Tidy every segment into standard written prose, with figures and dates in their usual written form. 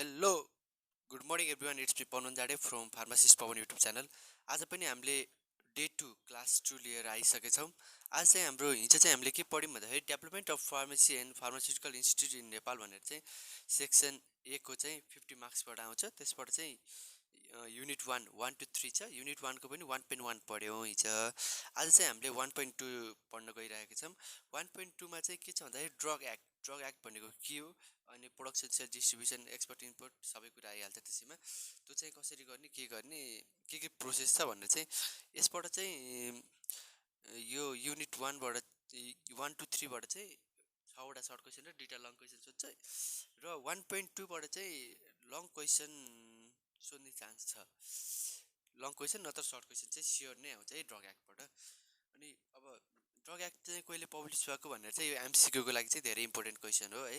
Hello good morning everyone it's me Pawan Jade from pharmacist Pawan YouTube channel. आज पनि हामीले day 2 class 2 लिएर आइसकेछौँ। आज चाहिँ हामीले के पढ्यौँ भन्दाखेरि development of pharmacy and pharmaceutical institute in Nepal भनेर चाहिँ सेक्सन ए को चाहिँ 50 मार्क्सबाट आउँछ। त्यसबाट चाहिँ युनिट 1 टु 3 छ। युनिट 1 को पनि 1.1 पढ्यौँ हिजो। आज चाहिँ हामीले 1.2 पढ्न गइरहेका छौँ। 1.2 मा चाहिँ के छ भन्दाखेरि ड्रग एक्ट भनेको के हो, अनि production sale distribution export import सबै कुरा आइहाल्छ त्यसैमा। त्यो चाहिँ कसरी गर्ने के प्रोसेस छ भनेर चाहिँ यसबाट चाहिँ यो युनिट 1 टु 3 बाट चाहिँ 6वटा सर्ट क्वेसन र 2टा लङ क्वेसन सोध्छ र 1.2 बाट चाहिँ लङ क्वेसन सोध्ने चान्स छ। लङ क्वेसन नत्र सर्ट क्वेसन चाहिँ स्योर नै आउँछ है ड्रग एक्टबाट। अनि अब ड्रग एक्ट चाहिँ कहिले पब्लिस भएको भनेर चाहिँ यो एमसिक्यू को लागि चाहिँ धेरै इम्पोर्टेन्ट क्वेसन हो है।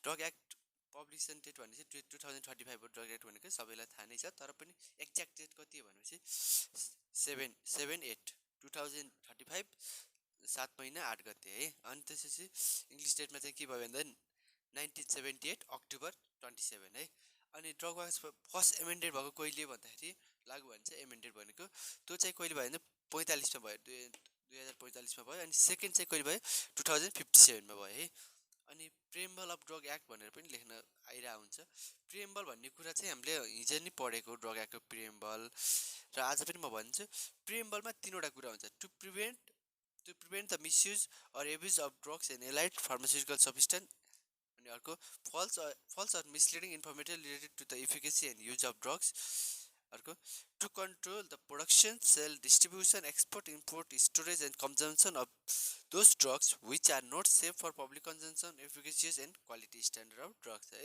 ड्रग एक्ट पब्लिसन डेट भनेपछि 2035 हो। ड्रग एक्ट भनेको सबैलाई थाहा नै छ, तर पनि एक्ज्याक्ट डेट कति हो भनेपछि 7/8/2035 7 महिना 8 गते है। अनि त्यसपछि इङ्ग्लिस डेटमा चाहिँ के भयो भन्दा 1978 अक्टोबर 27 है। अनि ड्रग एक्ट फर्स्ट एमेन्डेड भएको कहिले भन्दाखेरि लागु भन्छ एमेन्डेड भनेको त्यो चाहिँ कहिले भयो भने 45 मा भयो, 2045 मा भयो। अनि सेकेन्ड चाहिँ कहिले भयो 2057 मा भयो है। अनि प्रेम्बल अफ ड्रग एक्ट भनेर पनि लेख्न आइरहेको हुन्छ। प्रेम्बल भन्ने कुरा चाहिँ हामीले हिजो नै पढेको ड्रग एक्टको प्रेम्बल, र आज पनि म भन्छु। प्रेम्बलमा 3वटा कुरा हुन्छ, to prevent the misuse or abuse of drugs and allied pharmaceutical substance. अनि अर्को false or misleading information related to the efficacy and use of drugs. अर्को to control the production sale distribution export import storage and consumption of those drugs which are not safe for public consumption efficacious and quality standard of drugs है।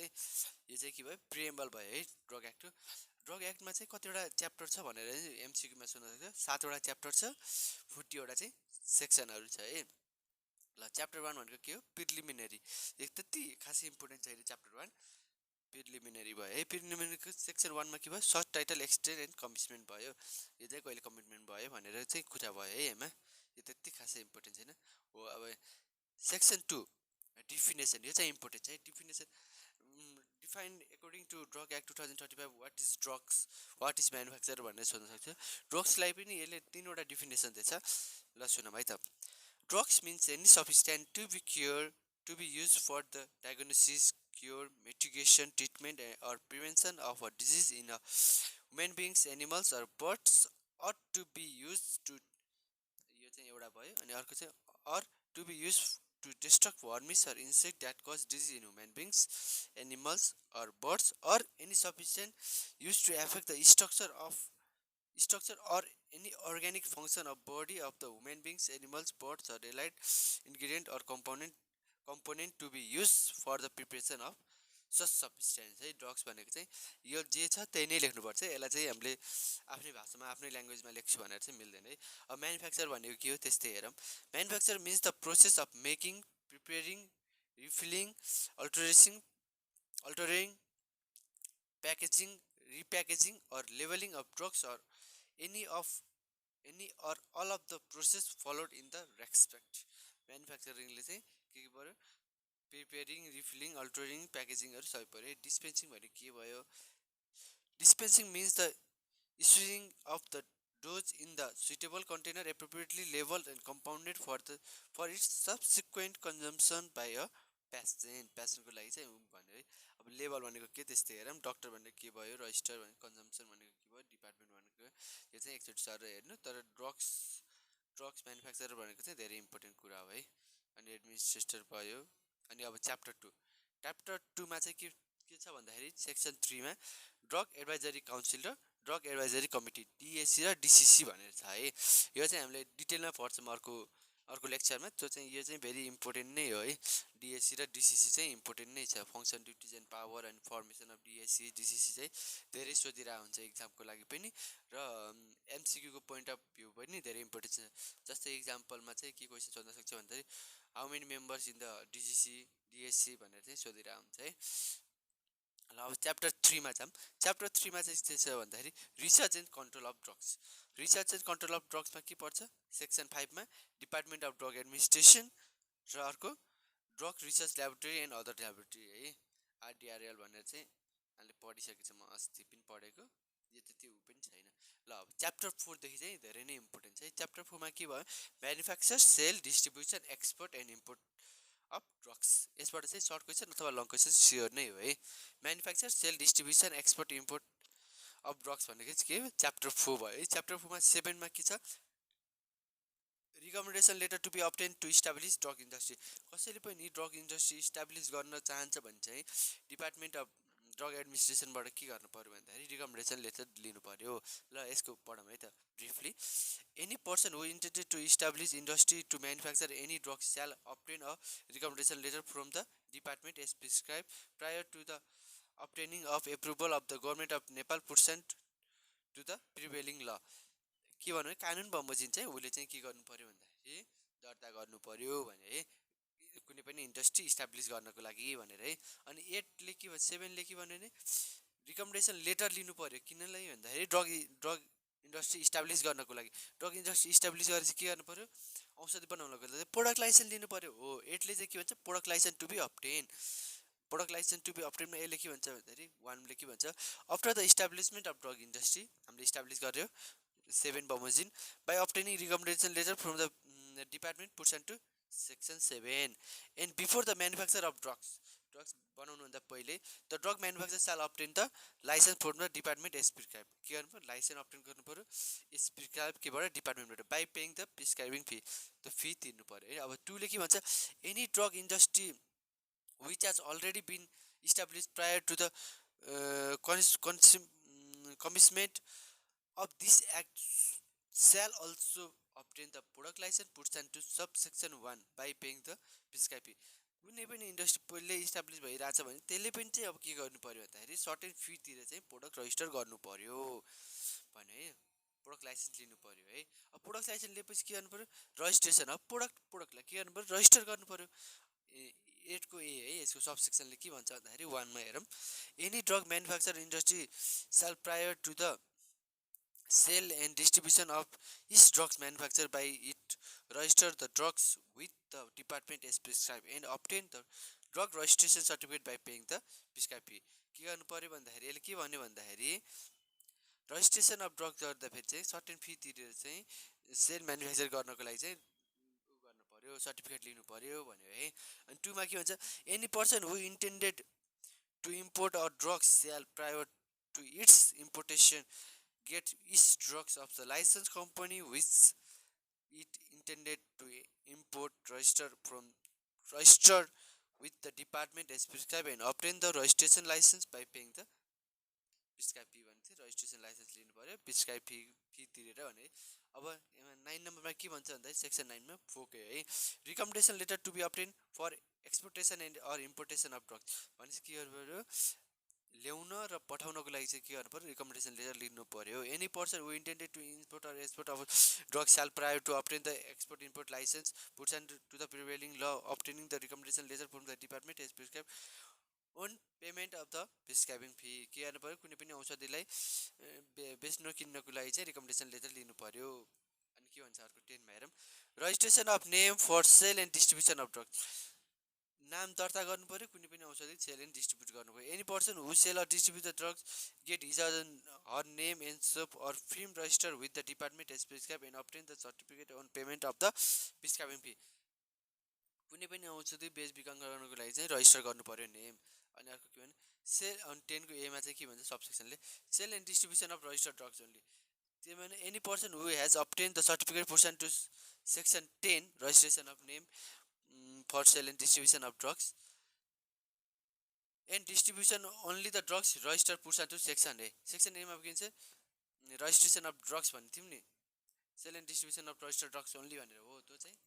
यो चाहिँ के भयो preamble भयो है drug एक्टको। Drug एक्टमा चाहिँ कतिवटा च्याप्टर छ भनेर एमसिक्यूमा सोध्न सक्छ। 7वटा च्याप्टर छ, 40वटा चाहिँ सेक्सनहरू छ है। ल च्याप्टर 1 भनेको के हो प्रिलिमिनरी। एक त्यति खासै इम्पोर्टेन्ट छैन च्याप्टर 1, प्रिलिमिनरी भयो है। प्रिलिमिनरीको सेक्सन 1 मा के भयो short title extent and commencement भयो। यो चाहिँ कहिले कमिटमेन्ट भयो भनेर चाहिँ कुरा भयो है यसमा। यो त्यति खासै इम्पोर्टेन्ट छैन हो। अब सेक्सन 2 डिफिनेसन, यो चाहिँ इम्पोर्टेन्ट छ है। Definition define according to drug act 2035 what is drugs, what is manufacture भनेर सोध्न सक्छ। ड्रग्सलाई पनि यसले 3वटा डिफिनेसन दिएछ। ल सुनौँ है त। Drugs means any substance to be used for the diagnosis, cure, mitigation, treatment or prevention of a disease in a human beings, animals or birds, or to be used to, यो चाहिँ एउटा भयो। अनि अर्को चाहिँ or to be used to destruct worms or insect that cause disease in human beings, animals or birds, or any substance used to affect the structure or any organic function of body of the human beings, animals, birds, or allied ingredient or component to be used for the preparation of such substance है। Drugs भनेको चाहिँ यो जे छ त्यही नै लेख्नुपर्छ। यसलाई चाहिँ हामीले आफ्नै भाषामा आफ्नै ल्याङ्ग्वेजमा लेख्छु भनेर चाहिँ मिल्दैन है। अब म्यानुफ्याक्चर भनेको के हो त्यस्तै हेरौँ। Manufacture means the process of making, preparing, refilling, altering, packaging, repackaging or labeling of drugs or any or all of the process followed in the respect। म्यानुफ्याक्चरिङले चाहिँ के पर्यो प्रिपेयरिङ, रिफिलिङ, अल्टरिङ, प्याकेजिङहरू सबै पर्यो। डिस्पेन्सिङ भनेको के भयो, dispensing means the issuing of the dose in the suitable container appropriately labeled and compounded for its subsequent consumption by a पेसेन्टको लागि चाहिँ भन्यो है। अब लेबल भनेको के त्यस्तै हेरौँ। डक्टर भनेको के भयो, रजिस्टर भनेको, कन्जम्सन भनेको के भयो, डिपार्टमेन्ट भनेको यो चाहिँ एकचोटि सर हेर्नु। तर ड्रग्स म्यानुफ्याक्चर भनेको चाहिँ धेरै इम्पोर्टेन्ट कुरा हो है। अनि एडमिनिस्ट्रेटर भयो। अनि अब च्याप्टर 2 मा चाहिँ के छ भन्दाखेरि सेक्सन 3 मा ड्रग एडभाइजरी काउन्सिल र ड्रग एडभाइजरी कमिटी डिएसी र डिसिसी भनेर छ है। यो चाहिँ हामीले डिटेलमा पढ्छौँ अर्को लेक्चरमा। त्यो चाहिँ यो चाहिँ भेरी इम्पोर्टेन्ट नै हो है। डिएसी र डिसिसी चाहिँ इम्पोर्टेन्ट नै छ। Function, duties and power and formation of DAC DCC चाहिँ धेरै सोधिरहेको हुन्छ इक्जामको लागि पनि, र एमसिक्यूको पोइन्ट अफ भ्यू पनि धेरै इम्पोर्टेन्ट छ। जस्तै इक्जाम्पलमा चाहिँ के क्वेसन सोध्न सक्छ भन्दाखेरि how many members in the DSC भनेर चाहिँ सोधिरहेको हुन्छ है। ल अब च्याप्टर 3 मा जाऊँ। च्याप्टर 3 मा चाहिँ के छ भन्दाखेरि research and control of drugs. Research and control of ड्रग्समा के पर्छ सेक्सन 5 मा डिपार्टमेन्ट अफ ड्रग एडमिनिस्ट्रेसन र अर्को drug research laboratory and other laboratory है, आरडिआरएल भनेर चाहिँ हामीले पढिसकेको छ, म अस्ति पनि पढेको, यो त्यति ऊ पनि छैन। ल अब च्याप्टर 4 देखि चाहिँ धेरै नै इम्पोर्टेन्ट छ है। च्याप्टर 4 मा के भयो, manufacture, sale, distribution, export and import of drugs. यसबाट चाहिँ सर्ट क्वेसन अथवा लङ क्वेसन स्योर नै हो है। Manufacture, sale, distribution, export, import of drugs भनेको चाहिँ के हो, च्याप्टर 4 भयो है। च्याप्टर 4 मा 7 मा के छ, recommendation letter to be obtain to establish drug industry. कसैले पनि ड्रग इन्डस्ट्री इस्टाब्लिस गर्न चाहन्छ भने चाहिँ डिपार्टमेन्ट अफ ड्रग एडमिनिस्ट्रेसनबाट के गर्नु पर्यो भन्दाखेरि रिकमेन्डेसन लेटर लिनु पर्यो। ल यसको पढौँ है त briefly. Any person who intended to establish industry to manufacture any drug shall obtain a recommendation letter from the department as prescribe prior to the obtaining of approval of the government of Nepal pursuant to the prevailing law। के भन्नु, कानुन बमोजिम चाहिँ उसले चाहिँ के गर्नु पर्यो भन्दाखेरि दर्ता गर्नु पर्यो भने है, कुनै पनि इन्डस्ट्री इस्टाब्लिस गर्नको लागि भनेर है। अनि 8ले के भन्छ, 7ले के भन्यो भने रिकमेन्डेसन लेटर लिनु पर्यो, किनलाई भन्दाखेरि ड्रग इन्डस्ट्री इस्टाब्लिस गर्नको लागि। ड्रग इन्डस्ट्री इस्टाब्लिस गरेपछि के गर्नु पर्यो, औषधि बनाउनको लागि प्रोडक्ट लाइसेन्स लिनु पर्यो हो। 8ले चाहिँ के भन्छ, product licence to be obtain. Product licence to be अब्टेनमा यसले के भन्छ भन्दाखेरि 1ले के भन्छ, after the establishment of drug industry, हामीले इस्टाब्लिस गर्यो 7 बमोजिम by obtaining recommendation letter from the department pursuant to section 7 and before the manufacture of drugs बनाउनुभन्दा पहिले the drug manufacture shall obtain the licence from the department as prescribe. के गर्नु पर्यो, licence obtain गर्नु पर्यो as prescribe केबाट, डिपार्टमेन्टबाट, by paying the prescribing fee, त्यो fee तिर्नु पर्यो है। अब 2ले के भन्छ, any drug industry which has already been established prior to the commencement of this act shall also obtain the product license pursuant to subsection 1 by paying the prescribed fee। कुनै पनि industry पहिले establish भइरहेछ भने त्यसले पनि चाहिँ अब के गर्नु पर्यो भन्दाखेरि सर्टेन फी तिरेर चाहिँ प्रोडक्ट रजिस्टर गर्नु पर्यो भने है, प्रोडक्ट लाइसेन्स लिनु पर्यो है। अब प्रोडक्ट लाइसेन्स लिएपछि के गर्नु पर्यो, रजिस्ट्रेसन अफ प्रोडक्टलाई के गर्नु पर्यो, रजिस्टर गर्नु पर्यो। 8को ए है, यसको सबसेक्सनले के भन्छ भन्दाखेरि 1मा हेरौँ, any drug manufacture industry shall prior to the sale and distribution of its drugs manufacture by it register the drugs with the department as prescribe and obtain the drug registration certificate by paying the prescribe fee. के गर्नु पर्यो भन्दाखेरि यसले के भन्यो भन्दाखेरि registration of drug गर्दाखेरि चाहिँ सर्टेन फी तिरेर चाहिँ सेल म्यानुफ्याक्चर गर्नको लागि चाहिँ सर्टिफिकेट लिनु पर्यो भन्यो है। अनि 2मा के भन्छ, any person who intended to import a drugs sale prior to its importation get is drugs of the licence company which it intended to import register with the department as prescribe and obtain the registration licence by paying the prescribe fee भन्थे, registration licence लिनु पर्यो prescribe fee तिरेर भने। अब 9 नम्बरमा के भन्छ भन्दाखेरि सेक्सन 9मा 4 है, recommendation letter to be obtain for exportation and or importation of drugs भनेपछि के गर्नु पर्यो, ल्याउन र पठाउनको लागि चाहिँ के गर्नु पर्यो, रिकमेन्डेसन लेटर लिनु पर्यो। Any person who intended to import or export of drugs shall prior to obtain the export import licence pursuant to the prevailing law obtaining the recommendation letter from the department as prescribe on payment of the prescribing fee. के गर्नु पर्यो, कुनै पनि औषधिलाई बेच्न किन्नको लागि चाहिँ recommendation letter लिनु पर्यो। अनि के भन्छ अर्को 10मा हेरौँ, registration of name for sale and distribution of drugs, नाम दर्ता गर्नु पर्यो, कुनै पनि औषधि सेल एन्ड डिस्ट्रिब्युट गर्नु पर्यो। Any person who sell or distribute the drugs get his her name and shop or firm register with the department as prescribe and obtain the certificate on payment of the prescribing fee. कुनै पनि औषधि बेचबिखन गर्नको लागि चाहिँ register गर्नु पर्यो name. अनि अर्को के भने सेल, अनि 10को एमा चाहिँ के भन्छ सबसेक्सनले, sale and distribution of registered drugs only. त्यो भने any person who has obtain the certificate pursuant to section 10 registration of name for sale and distribution of drugs and distribution only the drugs register pursuant to section A. Section एमा के भन्छ, registration of drugs भन्ने थियौँ नि, sale and distribution of registered drugs only भनेर हो, त्यो चाहिँ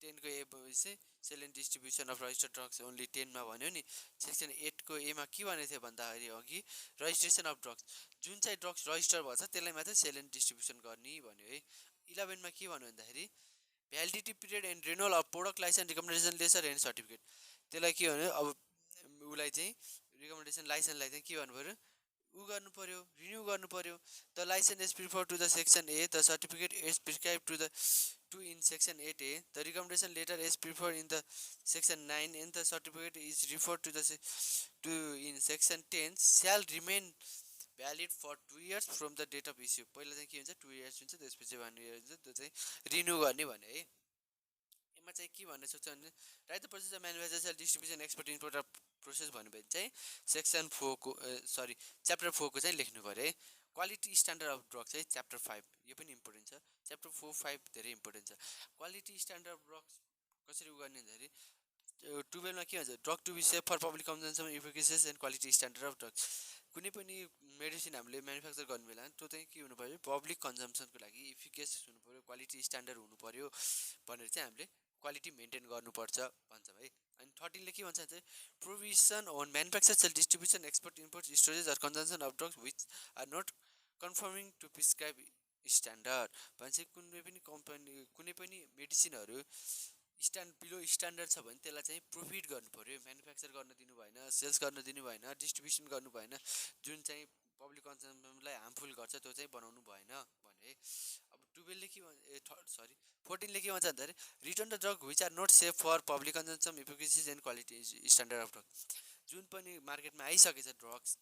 10को ए चाहिँ sale and distribution of registered drugs only 10मा भन्यो नि। सेक्सन 8को एमा के भनेको थियो भन्दाखेरि अघि रजिस्ट्रेसन अफ ड्रग्स, जुन चाहिँ ड्रग्स रजिस्टर भएको छ त्यसलाई मात्रै सेल एन्ड डिस्ट्रिब्युसन गर्ने भन्यो है। 11मा के भन्यो भन्दाखेरि validity period and renewal of product licence recommendation letter and certificate. त्यसलाई के भन्यो, अब उसलाई चाहिँ रिकमेन्डेसन लाइसेन्सलाई चाहिँ के गर्नु पर्यो, गर्नु पर्यो, रिन्यू गर्नु पर्यो। The licence is prefer to the section A, the certificate is prescribe to the 2 in section 8A, the recommendation letter as preferred in the section 9 and the certificate is referred to the to in section 10 shall remain valid for 2 years from the date of issue. पहिला चाहिँ के हुन्छ 2 years हुन्छ, त्यसपछि 1 year हुन्छ, त्यो चाहिँ renew गर्ने भने है. यसमा चाहिँ के भन्ने सोच्छ भने right the process of manufacture distribution export import process भन्यो भने चाहिँ सेक्सन 4 को च्याप्टर 4 को चाहिँ लेख्नु पर्यो है. क्वालिटी स्ट्यान्डर्ड अफ ड्रग चाहिँ च्याप्टर 5, यो पनि इम्पोर्टेन्ट छ. च्याप्टर 4 5 धेरै इम्पोर्टेन्ट छ. क्वालिटी स्ट्यान्डर्ड अफ ड्रग्स कसरी गर्ने भन्दाखेरि 12 मा के भन्छ, drug to be safe for public consumption efficacious and quality standard of drugs. कुनै पनि मेडिसिन हामीले म्यानुफ्याक्चर गर्ने बेला त्यो चाहिँ के हुनु पर्यो, पब्लिक कन्जम्सनको लागि इफिकेस हुनु पर्यो, क्वालिटी स्ट्यान्डर्ड हुनु पर्यो भनेर चाहिँ हामीले क्वालिटी मेन्टेन गर्नुपर्छ भन्छ है. अनि 13 ले के भन्छ चाहिँ provision on manufacture sale distribution export import storage or consumption of drugs which are not conforming to prescribe standard भन्छ. कुनै पनि कम्पनी कुनै पनि मेडिसिनहरू बिलो स्ट्यान्डर्ड छ भने त्यसलाई चाहिँ प्रोफिट गर्नु पर्यो, म्यानुफ्याक्चर गर्न दिनु भएन, सेल्स गर्न दिनु भएन, डिस्ट्रिब्युसन गर्नु भएन, जुन चाहिँ पब्लिक कन्जम्सनलाई हार्मफुल गर्छ त्यो चाहिँ बनाउनु भएन भने. अब 12 ले के 14 ले के भन्छ भन्दाखेरि return the drug which are not safe for public consumption efficacious and quality standard of drug. जुन पनि मार्केटमा आइसकेछ ड्रग्स,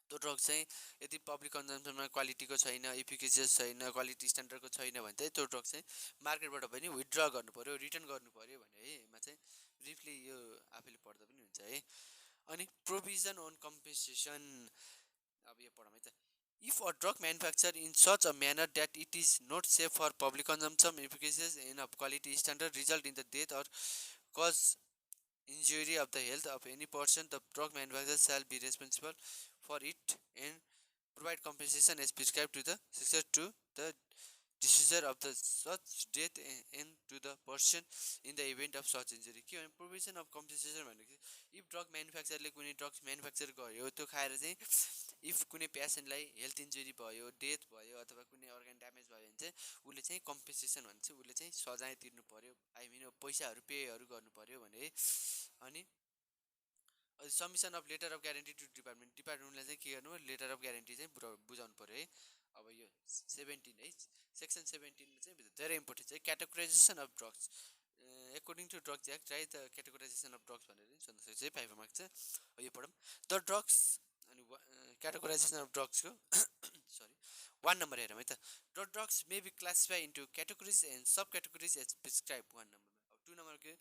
त्यो ड्रग चाहिँ यदि पब्लिक कन्जम्सनमा क्वालिटीको छैन, इफिकेसियस छैन, क्वालिटी स्ट्यान्डर्डको छैन भने चाहिँ त्यो ड्रग चाहिँ मार्केटबाट पनि विथड्र गर्नु पर्यो, रिटर्न गर्नु पर्यो भने है. यसमा चाहिँ ब्रिफली यो आफैले पढ्दा पनि हुन्छ है. अनि प्रोभिजन अन कम्पेन्सेसन, अब यो पढौँ है त. If a drug manufacture in such a manner that it is not safe for public consumption efficacious and of quality standard result in the death or cause injury of the health of any person, the drug manufacturer shall be responsible for it and provide compensation as prescribed to the successor to the deceasor of the such death and to the person in the event of such injury. के भने provision of compensation भनेको if drug म्यानुफ्याक्चरले कुनै drugs manufacture गर्यो, त्यो खाएर चाहिँ if कुनै पेसेन्टलाई हेल्थ इन्जुरी भयो, डेथ भयो अथवा कुनै अर्गन ड्यामेज भयो भने चाहिँ उसले चाहिँ कम्पेन्सेसन भन्छ, उसले चाहिँ सजाय तिर्नु पर्यो, आई मिन पैसाहरू पेहरू गर्नु पर्यो भने. अनि submission of letter of guarantee to डिपार्टमेन्टलाई चाहिँ के गर्नु, लेटर अफ ग्यारेन्टी चाहिँ बुझाउनु पर्यो है. अब यो 17 है, सेक्सन 17 मा चाहिँ धेरै इम्पोर्टेन्ट छ. Categorisation of drugs according to drugs act right. The categorisation of drugs भनेर नि सोध्न सक्छ है, 5 मार्क छ. यो पढौँ. द ड्रग्स अनि क्याटेगोराइजेसन अफ ड्रग्सको 1 नम्बर हेरौँ है त. The drugs may be classify into categories and sub categories as prescribe 1 नम्बरमा. अब 2 नम्बर के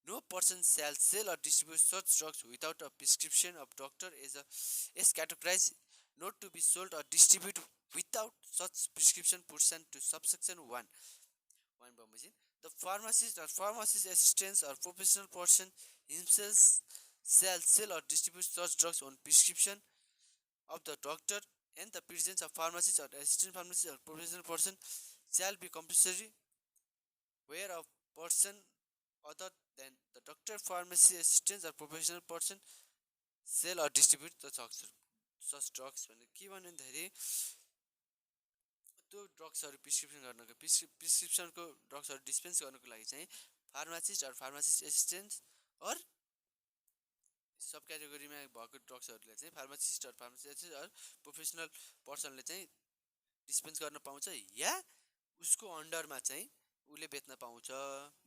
no person shall sell or distribute such drugs without a prescription of doctor as categorized not to be sold or distributed without such prescription pursuant to subsection 1. The pharmacist or pharmacist assistants or professional person himself shall sell or distribute such drugs on prescription of the doctor, and the presence of pharmacist or assistant pharmacist or professional person shall be compulsory where a person other than the doctor, pharmacy assistants or professional person sell or distribute the such drugs. भने के भन्नु भन्दाखेरि त्यो ड्रग्सहरू prescription गर्नको प्रिस्क्रिप्सनको ड्रग्सहरू dispense गर्नको लागि चाहिँ pharmacist or pharmacist assistant or सब क्याटेगोरीमा भएको ड्रग्सहरूले चाहिँ pharmacist or pharmacist or professional पर्सनले चाहिँ डिस्पेन्स गर्न पाउँछ, या उसको अन्डरमा चाहिँ उसले बेच्न पाउँछ,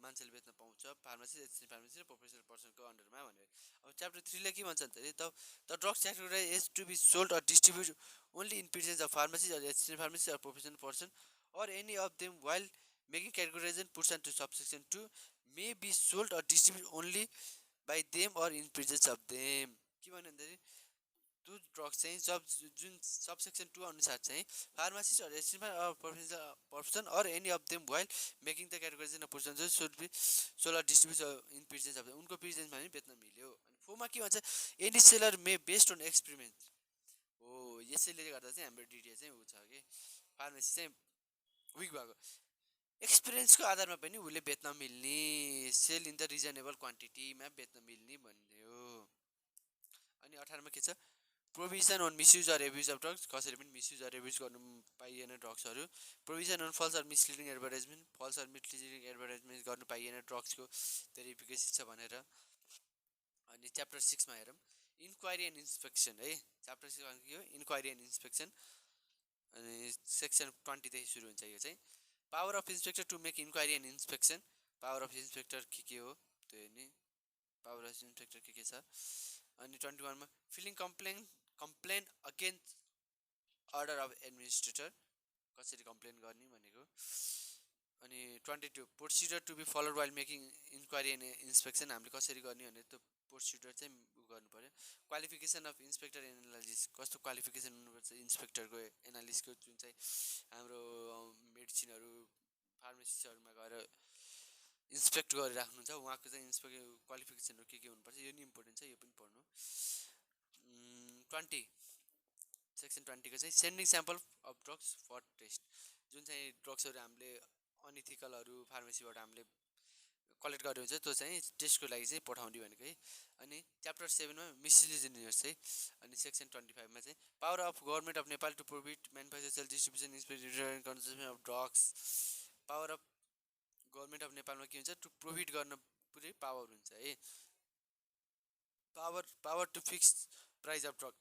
मान्छेले बेच्न पाउँछ, फार्मासिस्ट एसिस्टेन्ट फार्मासिस्ट र प्रोफेसनल पर्सनको अन्डरमा भनेर. अब च्याप्टर 3 ले के भन्छ भन्दाखेरि the drugs categorise as to be sold or distribute only in presence of pharmacist or assistant pharmacist or professional person or any of them while making categorisation pursuant to subsection 2 may be sold or distribute only by them or in presence of them. के भन्यो भन्दाखेरि त्यो drugs चाहिँ जुन subsection 2 अनुसार चाहिँ pharmacist or assistant professional person or any of them while making the categorisation of person should be sold or distribute in presence of उनको प्रेजेन्समा पनि बेच्न मिल्यो. अनि 4 मा के भन्छ any seller may based on experiment. हो यसैले गर्दा चाहिँ हाम्रो डिडिए चाहिँ उ छ कि फार्मेसी चाहिँ विक भएको एक्सपिरियन्सको आधारमा पनि उसले बेच्न मिल्ने, सेल इन द रिजनेबल क्वान्टिटीमा बेच्न मिल्ने भन्ने हो. अनि 18 मा के छ provision on misuse or abuse of drugs. कसैले पनि मिसयुज अर एब्युज गर्नु पाइएन ड्रग्सहरू. Provision on false or misleading advertisement, false or misleading advertisement गर्नु पाइएन ड्रग्सको धेरै इफिकेसी छ भनेर. अनि च्याप्टर 6 मा हेरौँ इन्क्वायरी एन्ड इन्स्पेक्सन है. च्याप्टर 6 मा के हो इन्क्वायरी एन्ड इन्स्पेक्सन. अनि सेक्सन 20 देखि सुरु हुन्छ यो चाहिँ. Power of inspector to make inquiry and inspection power of inspector के हो त्यो हेर्ने पावर अफ इन्सपेक्टर के छ अनि 21 मा filing complain against order of administrator कसरी कम्प्लेन गर्ने भनेको अनि 22 procedure to be followed while making inquiry and inspection हामीले कसरी गर्ने भने त्यो प्रोसिजर चाहिँ गर्नु पर्यो क्वालिफिकेसन अफ इन्सपेक्टर एनालाइसिस कस्तो क्वालिफिकेसन हुनुपर्छ इन्सपेक्टरको एनालिसिसको जुन चाहिँ हाम्रो मेडिसिनहरू फार्मेसीहरूमा गएर इन्सपेक्ट गरिराख्नुहुन्छ उहाँको चाहिँ इन्सपेक्ट क्वालिफिकेसनहरू के हुनुपर्छ यो नि इम्पोर्टेन्ट छ यो पनि पढ्नु 20 सेक्सन 20 को चाहिँ sending sample of drugs for test जुन चाहिँ ड्रग्सहरू हामीले अनइथिकलहरू फार्मेसीबाट हामीले कलेक्ट गरेको हुन्छ त्यो चाहिँ टेस्टको लागि चाहिँ पठाउने भनेको है अनि च्याप्टर 7 मा मिसलिजनियस चाहिँ अनि सेक्सन 25 मा चाहिँ power of government of Nepal to prohibit manufacture sale distribution inspection and consumption of drugs power of government of नेपालमा के हुन्छ टु प्रोहिबिट गर्न पुरै पावर हुन्छ है power to fix price of drug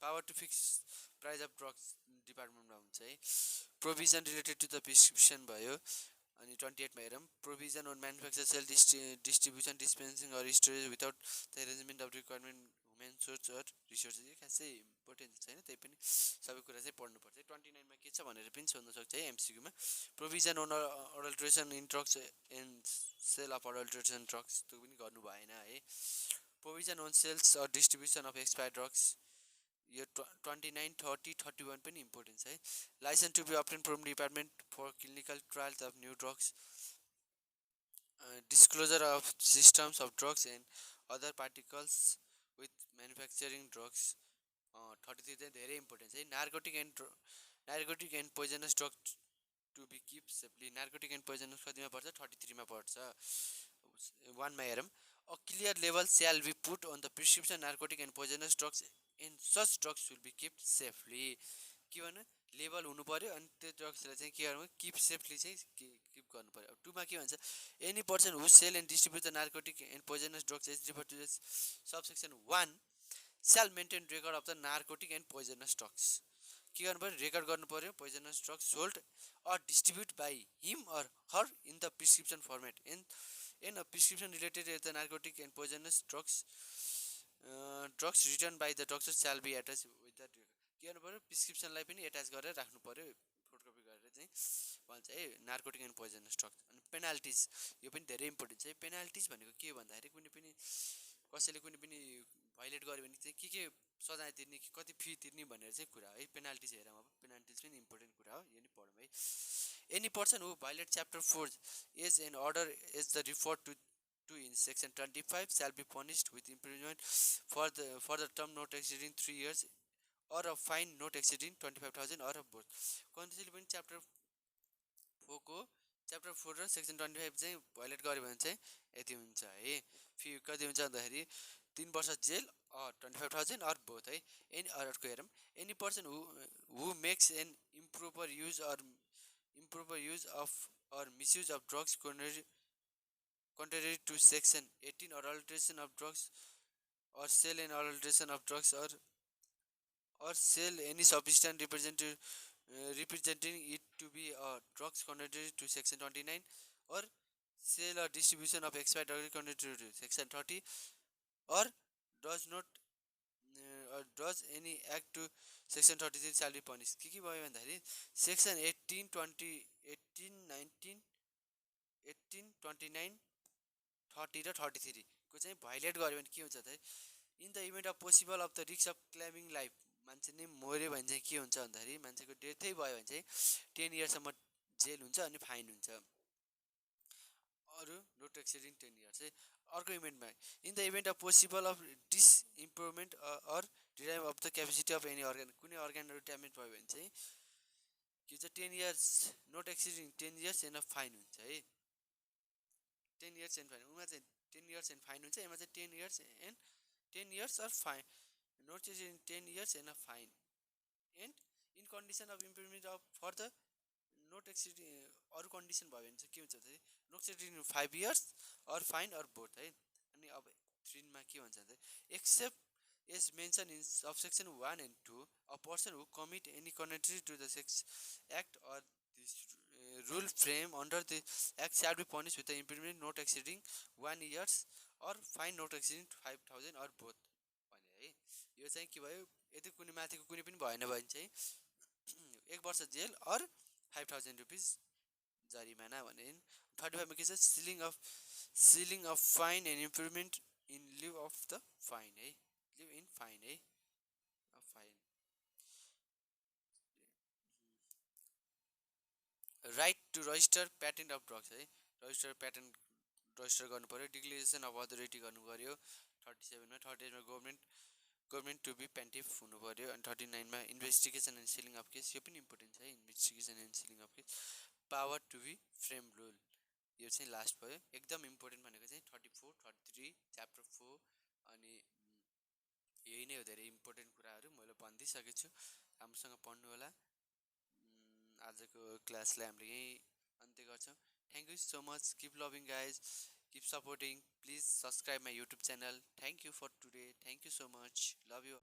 power to fix price of drugs डिपार्टमेन्टमा हुन्छ है provision related to the prescription भयो अनि 28 मा हेरौँ provision on manufacture sale distribution dispensing or storage without the arrangement of requirement human source or resources यो खासै important छैन त्यही पनि सबै कुरा चाहिँ पढ्नुपर्छ 29 मा के छ भनेर पनि सोध्न सक्छ है एमसिक्यूमा provision on adulteration in drugs and sale of adulteration drugs त्यो पनि गर्नु भएन है provision on sales or distribution of expired drugs यो 29, 30, 31 पनि इम्पोर्टेन्ट है licence to be obtain from department for clinical trials of new drugs disclosure of systems of drugs and other particles with manufacturing drugs 33 चाहिँ धेरै important है narcotic and poisonous drug to be keep safely narcotic and poisonous कतिमा पर्छ 33 मा पर्छ 1 मा हेरौँ a clear label shall be put on the prescription narcotic and poisonous drugs and such drugs should be kept safely के भन्नु label हुनु पर्यो अनि त्यो ड्रग्सलाई चाहिँ के गर्नु किप सेफली चाहिँ किप गर्नु पर्यो 2 मा के भन्छ any person who sell and distribute the narcotic and poisonous drugs as refer to subsection 1 shall maintain record of the narcotic and poisonous drugs के गर्नु पर्यो रेकर्ड गर्नु पर्यो poisonous drugs sold or distribute by him or her in the prescription format in a prescription related to the narcotic and poisonous drugs written by the doctor shall be attached with that के गर्नु पर्यो प्रिस्क्रिप्सनलाई पनि attach गरेर राख्नु पर्यो photocopy गरेर चाहिँ भन्छ है नार्कोटिक एन्ड पोइजनस ड्रग्स अनि पेनाल्टिज यो पनि धेरै इम्पोर्टेन्ट छ पेनाल्टिज भनेको के भन्दाखेरि कुनै पनि कसैले कुनै पनि भाइलेट गर्यो भने चाहिँ के सजाय तिर्ने कति फी तिर्ने भनेर चाहिँ कुरा है पेनाल्टिज हेरौँ अब पेनाल्टिज पनि इम्पोर्टेन्ट कुरा हो यो नि पढौँ है any person who violate chapter 4 as an order as the refer to in section 25 shall be punished with imprisonment for the term not exceeding 3 years or a fine not exceeding 25,000 or a both कसैले पनि chapter 4 र section 25 चाहिँ violet गर्यो भने चाहिँ यति हुन्छ है फी कति हुन्छ भन्दाखेरि 3 वर्ष जेल 25,000 or both है एनी अर्को हेरौँ any person who makes an improper use of or misuse of drugs contrary to section 18 or adulteration of drugs or sell and adulteration of drugs or sell any substance representing it to be drugs contrary to section 29 or sale or distribution of expired drugs contrary to section 30 or does any act to section 33 shall be punished के भयो भन्दाखेरि section 18 20 18 19 18 29 30 र 33 को चाहिँ violet गर्यो भने के हुन्छ त in the event of possible of the risk of claiming life मान्छे नै मर्यो भने चाहिँ के हुन्छ भन्दाखेरि मान्छेको डेथै भयो भने चाहिँ 10 इयर्ससम्म जेल हुन्छ अनि फाइन हुन्छ अरु नोट एक्सिडिङ 10 इयर्स है अर्को इभेन्टमा in the event of possible of disimprovement or derive of the capacity of any organ कुनै अर्गनहरु ड्यामेज भयो भने चाहिँ के छ 10 years not exceeding 10 years and fine हुन्छ है 10 इयर्स एन्ड फाइन उमा चाहिँ 10 इयर्स एन्ड फाइन हुन्छ एमा चाहिँ 10 years or fine not exceeding 10 years and fine and in condition of improvement of for the not exceeding अरु कन्डिसन भयो भने चाहिँ के हुन्छ त not exceeding 5 years or fine or both है अनि अब 3 मा के भन्छ त except As mentioned in subsection 1 and 2, a person who commit any contrary to the sex act or this rule frame under the act shall be punished with the imprisonment not exceeding 1 years or fine not exceeding 5,000 or both भने है। यो चाहिँ के भयो, यदि कुनै माथिको कुनै पनि भएन भने चाहिँ 1 वर्ष जेल और 5,000 रुपिस जरिमाना भने। 35 मा के छ, ceiling of fine and improvement in lieu of the fine है, लिउ इन फाइन है, fine. Right to register patent of drugs है, रजिस्टर गर्नु पर्यो, डिक्लेरेसन अफ अथोरिटी गर्नु पर्यो 37 मा। 38 मा गभर्नमेन्ट टु बी प्यान्टिफ हुनु पर्यो। अनि 39 मा investigation and ceiling of case, यो पनि इम्पोर्टेन्ट छ है, investigation and ceiling of case. Power to be frame rule, यो चाहिँ लास्ट भयो। एकदम इम्पोर्टेन्ट भनेको चाहिँ 34, 33, च्याप्टर 4 अनि यही नै हो, धेरै इम्पोर्टेन्ट कुराहरू मैले भनिदिइसकेको छु, राम्रोसँग पढ्नु होला। आजको क्लासलाई हामीले यहीँ अन्त्य गर्छौँ। Thank you so much, keep loving guys, keep supporting, please subscribe my YouTube channel. Thank you for today, thank you so much, love you.